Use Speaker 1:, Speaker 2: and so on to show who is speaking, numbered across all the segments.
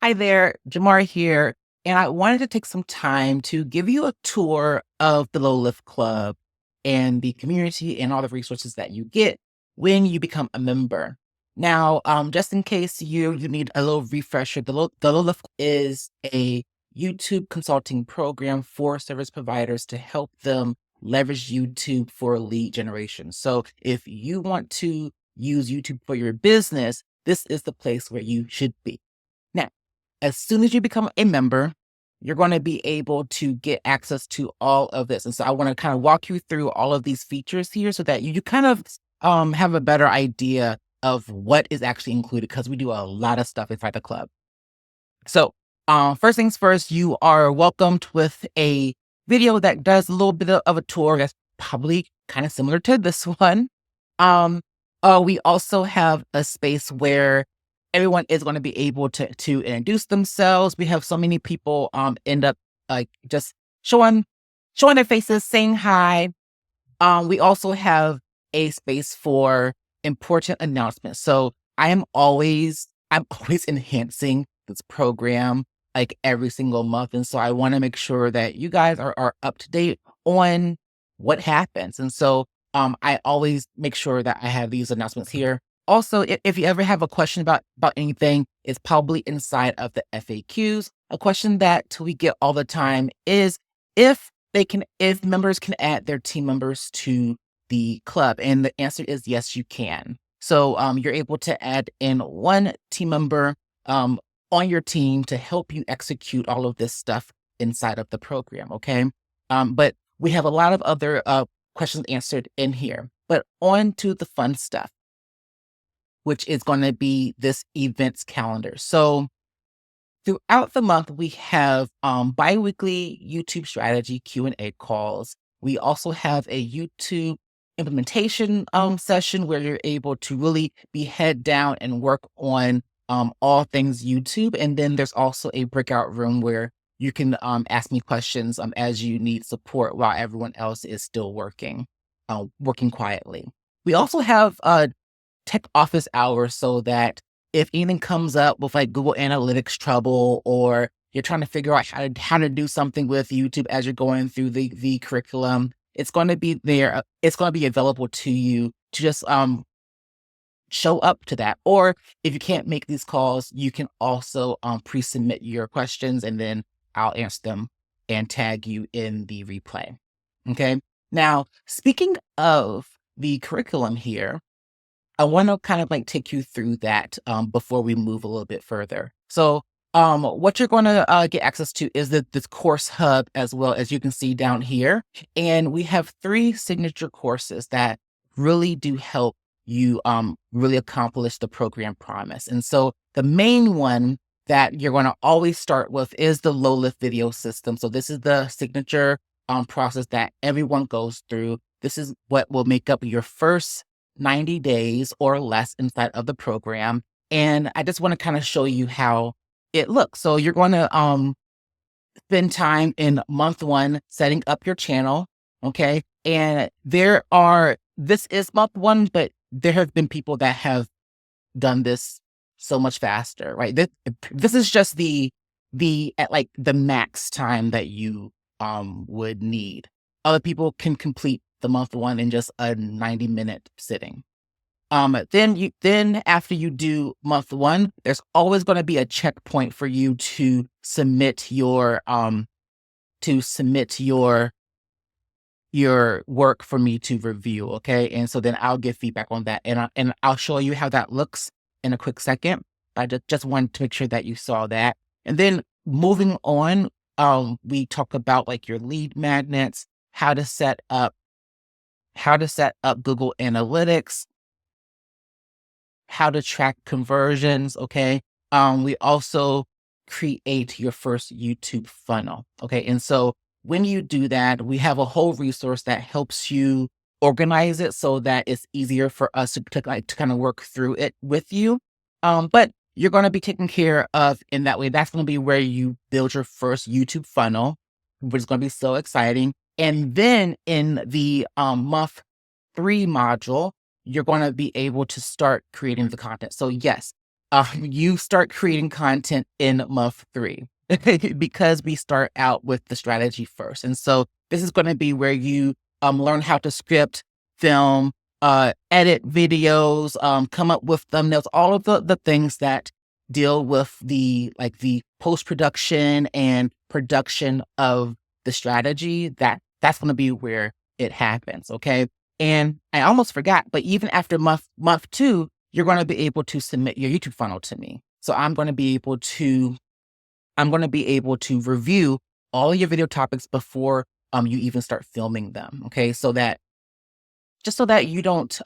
Speaker 1: Hi there, Jamar here, and I wanted to take some time to give you a tour of the Low Lift Club and the community and all the resources that you get when you become a member. Now, just in case you need a little refresher, the Low Lift is a YouTube consulting program for service providers to help them leverage YouTube for lead generation. So if you want to use YouTube for your business, this is the place where you should be. Now, as soon as you become a member, you're going to be able to get access to all of this. And so I want to kind of walk you through all of these features here so that you kind of have a better idea of what is actually included because we do a lot of stuff inside the club. So first things first, you are welcomed with a video that does a little bit of a tour that's probably kind of similar to this one. Um, we also have a space where everyone is going to be able to introduce themselves. We have so many people end up like just showing their faces, saying hi. We also have a space for important announcements. So I'm always enhancing this program like every single month. And so I want to make sure that you guys are up to date on what happens. And so I always make sure that I have these announcements here. Also, if you ever have a question about anything, it's probably inside of the FAQs. A question that we get all the time is if members can add their team members to the club, and the answer is yes, you can. So you're able to add in one team member on your team to help you execute all of this stuff inside of the program. Okay, but we have a lot of other questions answered in here. But on to the fun stuff, which is going to be this events calendar. So throughout the month, we have bi-weekly YouTube strategy Q&A calls. We also have a YouTube implementation session where you're able to really be head down and work on all things YouTube. And then there's also a breakout room where you can ask me questions as you need support while everyone else is still working quietly. We also have tech office hours so that if anything comes up with like Google Analytics trouble, or you're trying to figure out how to do something with YouTube as you're going through the curriculum, it's going to be there. It's going to be available to you to just show up to that. Or if you can't make these calls, you can also pre-submit your questions and then I'll answer them and tag you in the replay. Okay. Now, speaking of the curriculum here, I want to kind of like take you through that before we move a little bit further. So what you're going to get access to is this course hub, as well as you can see down here. And we have 3 signature courses that really do help you really accomplish the program promise. And so the main one that you're going to always start with is the low lift video system. So this is the signature process that everyone goes through. This is what will make up your first 90 days or less inside of the program. And I just want to kind of show you how it looks. So you're going to spend time in month 1 setting up your channel. Okay. And this is month 1, but there have been people that have done this so much faster, right? This is just at like the max time that you would need. Other people can complete the month 1 in just a 90-minute sitting. Then after you do month 1, there's always going to be a checkpoint for you to submit your work for me to review. Okay. And so then I'll give feedback on that, and I'll show you how that looks in a quick second. I just wanted to make sure that you saw that. And then moving on, we talk about like your lead magnets, how to set up Google Analytics, how to track conversions. Okay. We also create your first YouTube funnel. Okay. And so when you do that, we have a whole resource that helps you organize it so that it's easier for us to kind of work through it with you. But you're going to be taken care of in that way. That's going to be where you build your first YouTube funnel, which is going to be so exciting. And then in the month 3 module, you're going to be able to start creating the content. So yes, you start creating content in month 3 because we start out with the strategy first. And so this is going to be where you learn how to script, film, edit videos, come up with thumbnails, all of the things that deal with the post production and production of the strategy. That's going to be where it happens. Okay. And I almost forgot, but even after month 2, you're going to be able to submit your YouTube funnel to me. So I'm going to be able to review all your video topics before you even start filming them. Okay. So that you don't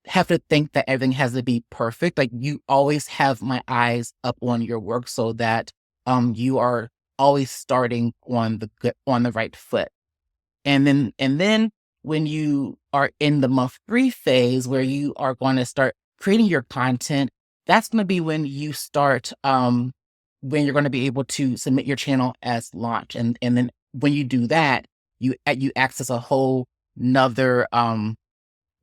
Speaker 1: have to think that everything has to be perfect. Like, you always have my eyes up on your work so that you are always starting on the right foot. And then when you are in the month 3 phase where you are going to start creating your content, that's going to be when you start when you're going to be able to submit your channel as launch. And then when you do that, you access a whole nother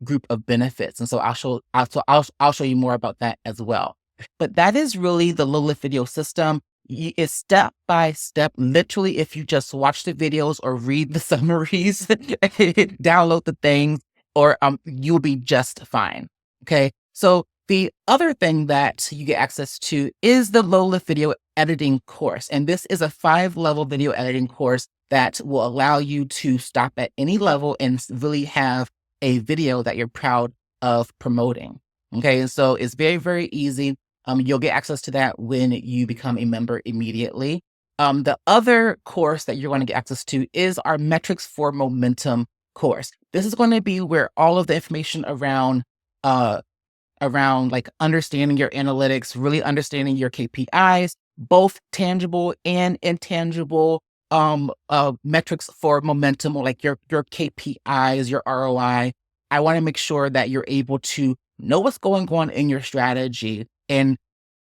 Speaker 1: group of benefits. And so I'll show you more about that as well. But that is really the low lift video system. It's step by step. Literally, if you just watch the videos or read the summaries, download the things, or you'll be just fine. Okay. So the other thing that you get access to is the low lift video editing course. And this is a 5-level video editing course that will allow you to stop at any level and really have a video that you're proud of promoting. Okay. And so it's very, very easy. You'll get access to that when you become a member immediately. The other course that you're going to get access to is our Metrics for Momentum course. This is going to be where all of the information around like understanding your analytics, really understanding your KPIs, both tangible and intangible metrics for momentum, or like your KPIs, your ROI. I want to make sure that you're able to know what's going on in your strategy, and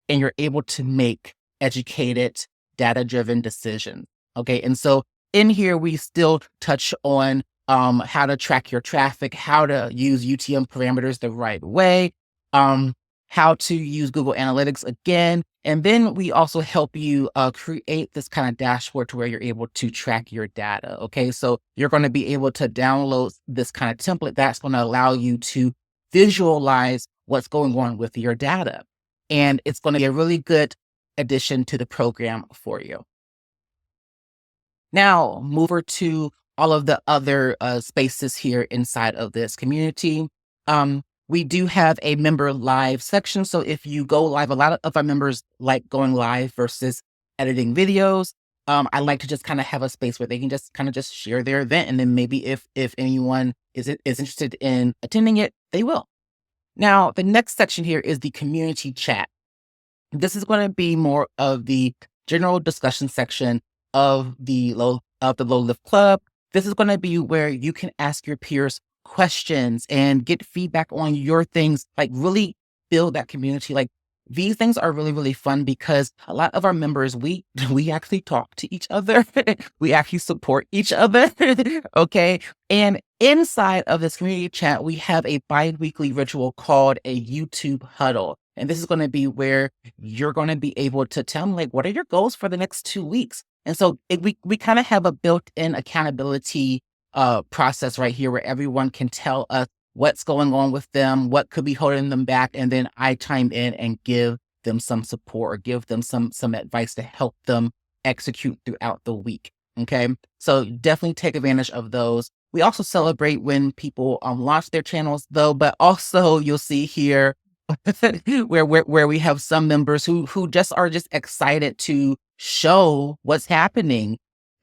Speaker 1: you're able to make educated, data-driven decisions. Okay. And so in here, we still touch on how to track your traffic, how to use UTM parameters the right way, how to use Google Analytics again. And then we also help you create this kind of dashboard to where you're able to track your data. Okay. So you're going to be able to download this kind of template that's going to allow you to visualize what's going on with your data. And it's going to be a really good addition to the program for you. Now, move over to all of the other spaces here inside of this community. We do have a member live section. So if you go live, a lot of our members like going live versus editing videos. I like to just kind of have a space where they can just kind of just share their event. And then maybe if anyone is interested in attending it, they will. Now, the next section here is the community chat. This is going to be more of the general discussion section of the low lift club. This is going to be where you can ask your peers questions and get feedback on your things, like really build that community. Like, these things are really, really fun because a lot of our members, we actually talk to each other. We actually support each other. Okay. And inside of this community chat, we have a bi-weekly ritual called a YouTube huddle. And this is going to be where you're going to be able to tell them, like, what are your goals for the next 2 weeks? And so we kind of have a built-in accountability process right here where everyone can tell us what's going on with them, what could be holding them back. And then I chime in and give them some support or give them some advice to help them execute throughout the week. Okay. So definitely take advantage of those. We also celebrate when people launch their channels though, but also you'll see here where we have some members who just are just excited to show what's happening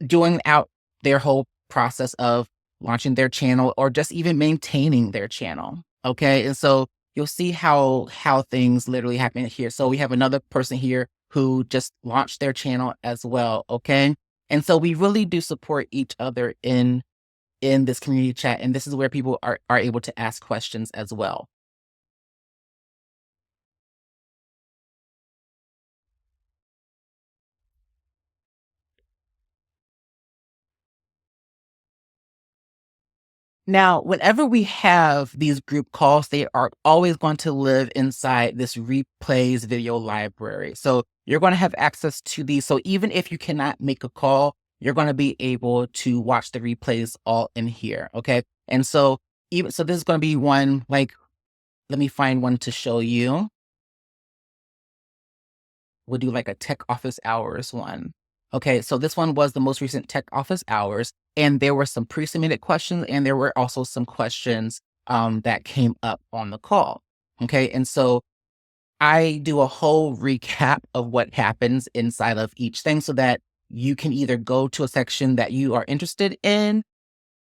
Speaker 1: during out their whole process of launching their channel or just even maintaining their channel. Okay. And so you'll see how things literally happen here. So we have another person here who just launched their channel as well. Okay. And so we really do support each other in this community chat. And this is where people are able to ask questions as well. Now, whenever we have these group calls, they are always going to live inside this replays video library. So you're going to have access to these. So even if you cannot make a call, you're going to be able to watch the replays all in here. Okay. And so so this is going to be one, like, let me find one to show you. We'll do like a tech office hours one. Okay, so this one was the most recent tech office hours, and there were some pre-submitted questions, and there were also some questions that came up on the call. Okay, and so I do a whole recap of what happens inside of each thing so that you can either go to a section that you are interested in,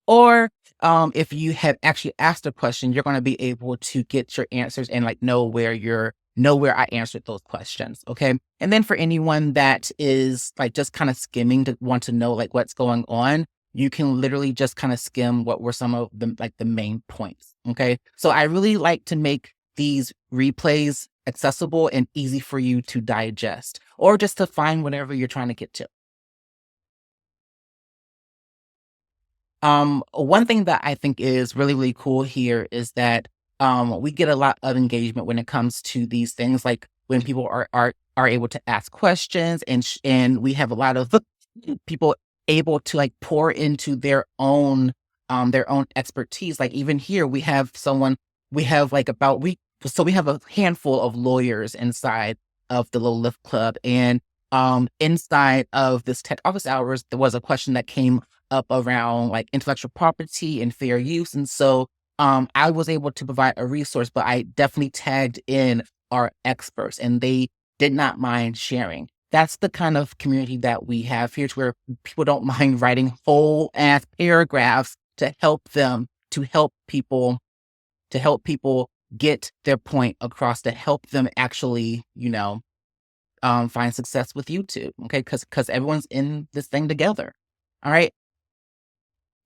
Speaker 1: or if you have actually asked a question, you're going to be able to get your answers and like know where I answered those questions. Okay. And then for anyone that is like just kind of skimming to want to know like what's going on, you can literally just kind of skim what were some of the like the main points. Okay. So I really like to make these replays accessible and easy for you to digest or just to find whatever you're trying to get to. One thing that I think is really, really cool here is that we get a lot of engagement when it comes to these things, like when people are able to ask questions, and we have a lot of people able to like pour into their own expertise. Like even here, we have someone we have like about we so we have a handful of lawyers inside of the Low Lift Club, and inside of this tech office hours, there was a question that came up around like intellectual property and fair use. And so I was able to provide a resource, but I definitely tagged in our experts and they did not mind sharing. That's the kind of community that we have here, to where people don't mind writing whole ass paragraphs to help people get their point across, to help them actually, find success with YouTube. Okay. Cause everyone's in this thing together. All right.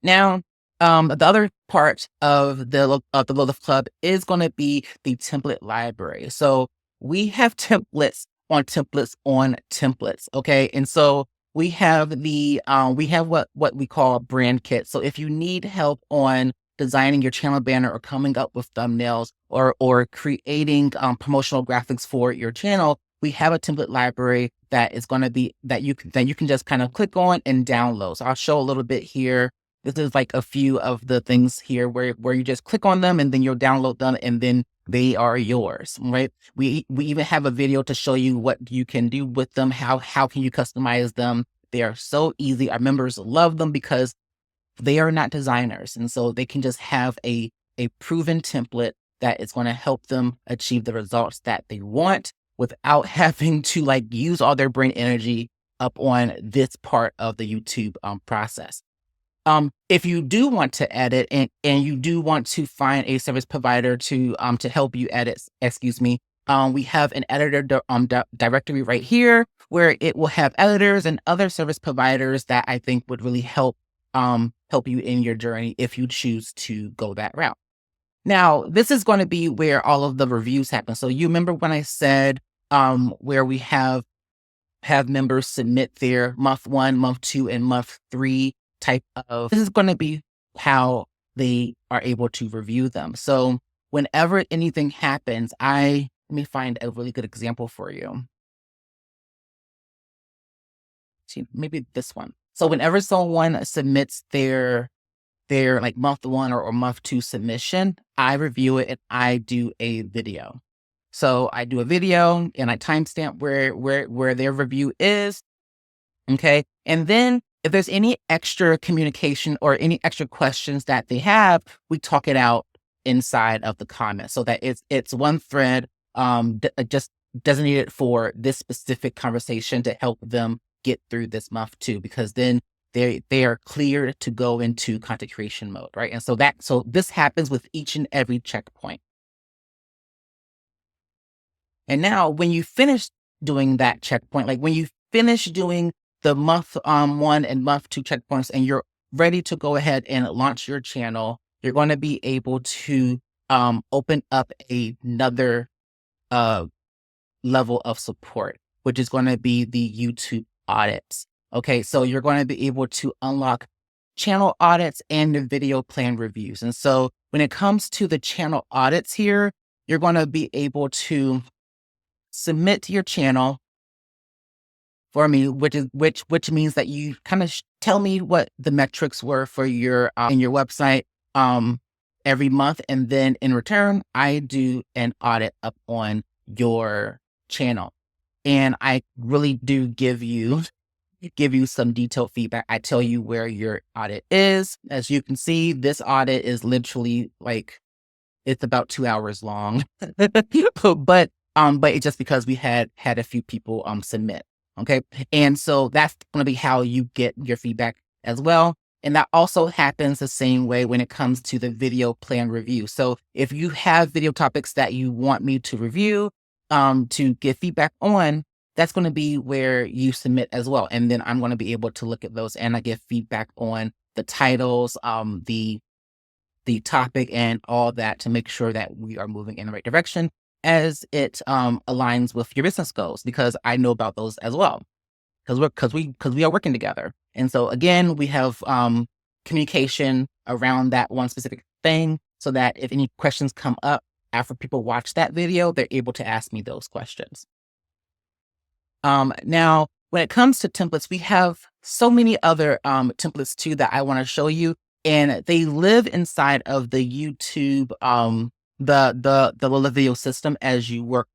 Speaker 1: Now, the other part of the Lotus Club is going to be the template library. So we have templates on templates on templates. Okay, and so we have what we call brand kits. So if you need help on designing your channel banner or coming up with thumbnails or creating promotional graphics for your channel, we have a template library that is going to be that you can just kind of click on and download. So I'll show a little bit here. This is like a few of the things here where you just click on them and then you'll download them and then they are yours, right? We even have a video to show you what you can do with them. How can you customize them? They are so easy. Our members love them because they are not designers. And so they can just have a proven template that is going to help them achieve the results that they want without having to like use all their brain energy up on this part of the YouTube process. If you do want to edit and you do want to find a service provider to help you edit, we have an editor directory right here where it will have editors and other service providers that I think would really help you in your journey if you choose to go that route. Now, this is going to be where all of the reviews happen. So you remember when I said where we have members submit their month 1, month 2, and month 3 type of, this is going to be how they are able to review them. So whenever anything happens, let me find a really good example for you. See, maybe this one. So whenever someone submits their like month 1 or month 2 submission, I review it and I do a video. So I do a video and I timestamp where their review is. Okay. And then if there's any extra communication or any extra questions that they have, we talk it out inside of the comments so that it's one thread just designated for this specific conversation to help them get through this month too, because then they are cleared to go into content creation mode, right? And so this happens with each and every checkpoint. And now when you finish doing that checkpoint, like when you finish doing the month 1 and month 2 checkpoints and you're ready to go ahead and launch your channel, you're going to be able to open up another level of support, which is going to be the YouTube audits. Okay, so you're going to be able to unlock channel audits and the video plan reviews. And so when it comes to the channel audits here, you're going to be able to submit to your channel for me, which means that you kind of tell me what the metrics were for your in your website every month, and then in return, I do an audit up on your channel, and I really do give you some detailed feedback. I tell you where your audit is. As you can see, this audit is literally like it's about 2 hours long, but it's just because we had a few people submit. Okay. And so that's going to be how you get your feedback as well. And that also happens the same way when it comes to the video plan review. So if you have video topics that you want me to review, to get feedback on, that's going to be where you submit as well. And then I'm going to be able to look at those and I get feedback on the titles, the topic and all that to make sure that we are moving in the right direction as it aligns with your business goals, because I know about those as well, because we are working together. And so again, we have communication around that one specific thing so that if any questions come up after people watch that video, they're able to ask me those questions. Now, when it comes to templates, we have so many other templates too that I want to show you, and they live inside of the YouTube the little video system as you work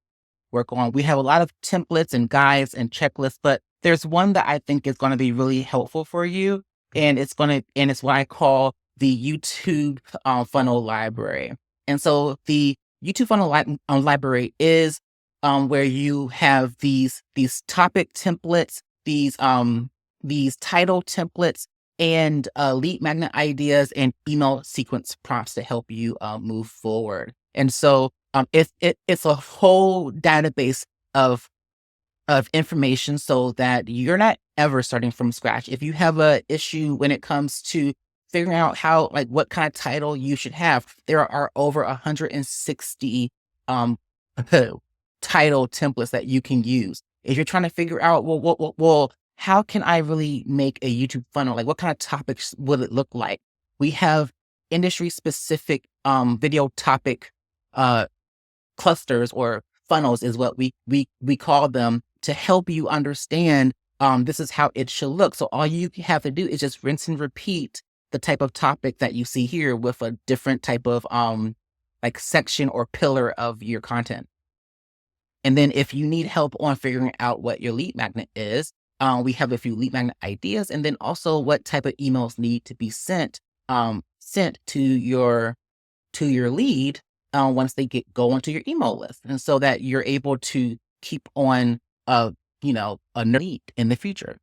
Speaker 1: on. We have a lot of templates and guides and checklists, but there's one that I think is going to be really helpful for you, and it's what I call the YouTube funnel library. And so the YouTube funnel library is where you have these topic templates, these title templates, and lead magnet ideas and email sequence prompts to help you move forward. And so it's a whole database of information so that you're not ever starting from scratch. If you have a issue when it comes to figuring out how, like, what kind of title you should have, there are over 160 title templates that you can use. If you're trying to figure out, well, how can I really make a YouTube funnel? Like, what kind of topics will it look like? We have industry specific video topic clusters, or funnels is what we call them, to help you understand this is how it should look. So all you have to do is just rinse and repeat the type of topic that you see here with a different type of like section or pillar of your content. And then if you need help on figuring out what your lead magnet is, we have a few lead magnet ideas, and then also what type of emails need to be sent to your lead once they go onto your email list, and so that you're able to keep on a lead in the future.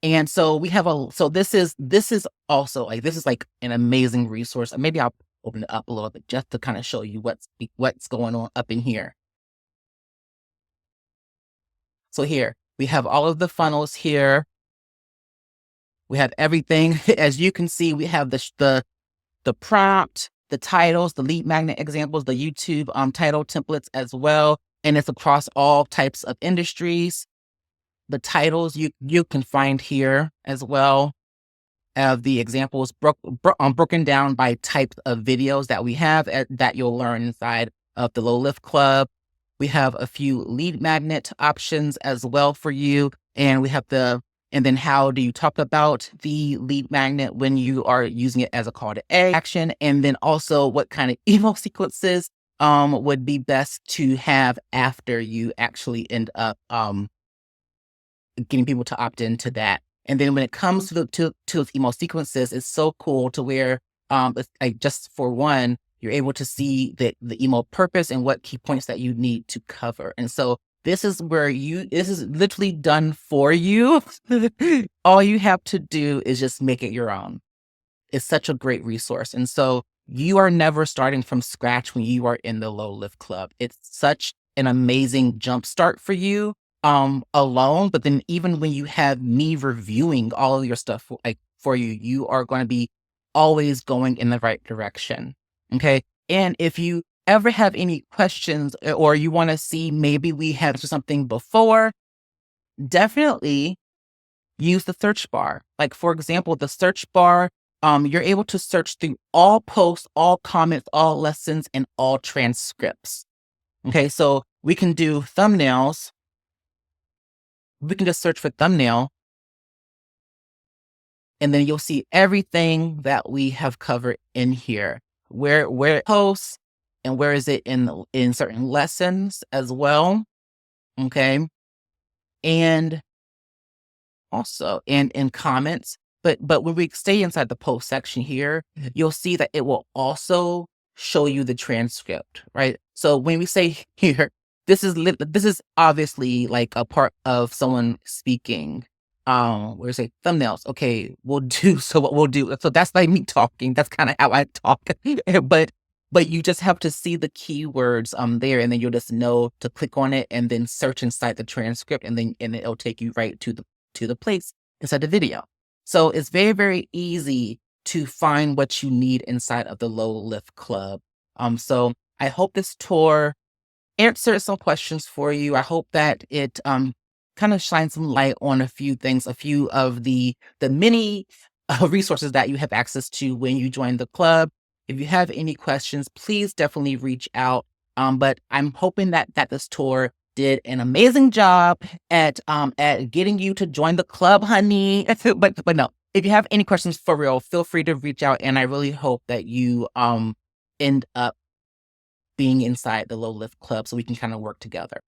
Speaker 1: And so we have this is also like, this is like an amazing resource. Maybe I'll open it up a little bit just to kind of show you what's going on up in here. So here we have all of the funnels here. We have everything. As you can see, we have the prompt, the titles, the lead magnet examples, the YouTube title templates as well. And it's across all types of industries. The titles you can find here as well. The examples broken down by types of videos that we have that you'll learn inside of the Low Lift Club. We have a few lead magnet options as well for you. And we have and then how do you talk about the lead magnet when you are using it as a call to action? And then also what kind of email sequences would be best to have after you actually end up getting people to opt into that. And then when it comes to those email sequences, it's so cool to where it's like, just for one, you're able to see the email purpose and what key points that you need to cover. And so this is literally done for you. All you have to do is just make it your own. It's such a great resource. And so you are never starting from scratch when you are in the Low Lift Club. It's such an amazing jumpstart for you alone. But then even when you have me reviewing all of your stuff for you, you are going to be always going in the right direction. Okay. And if you ever have any questions, or you want to see maybe we had something before, definitely use the search bar. Like, for example, the search bar, you're able to search through all posts, all comments, all lessons, and all transcripts. Okay, so we can do thumbnails. We can just search for thumbnail, and then you'll see everything that we have covered in here. Where it posts and where is it in certain lessons as well. Okay. And also in comments. But when we stay inside the post section here, you'll see that it will also show you the transcript, right? So when we say here, this is obviously like a part of someone speaking. Where we say thumbnails. Okay, we'll do so what we'll do. So that's like me talking. That's kind of how I talk. But you just have to see the keywords there, and then you'll just know to click on it and then search inside the transcript, and then it'll take you right to the place inside the video. So it's very, very easy to find what you need inside of the Low Lift Club. So I hope this tour answered some questions for you. I hope that it kind of shines some light on a few things, a few of the many resources that you have access to when you join the club. If you have any questions, please definitely reach out. But I'm hoping that this tour did an amazing job at getting you to join the club, honey. But no, if you have any questions for real, feel free to reach out, and I really hope that you end up being inside the Low Lift Club so we can kind of work together.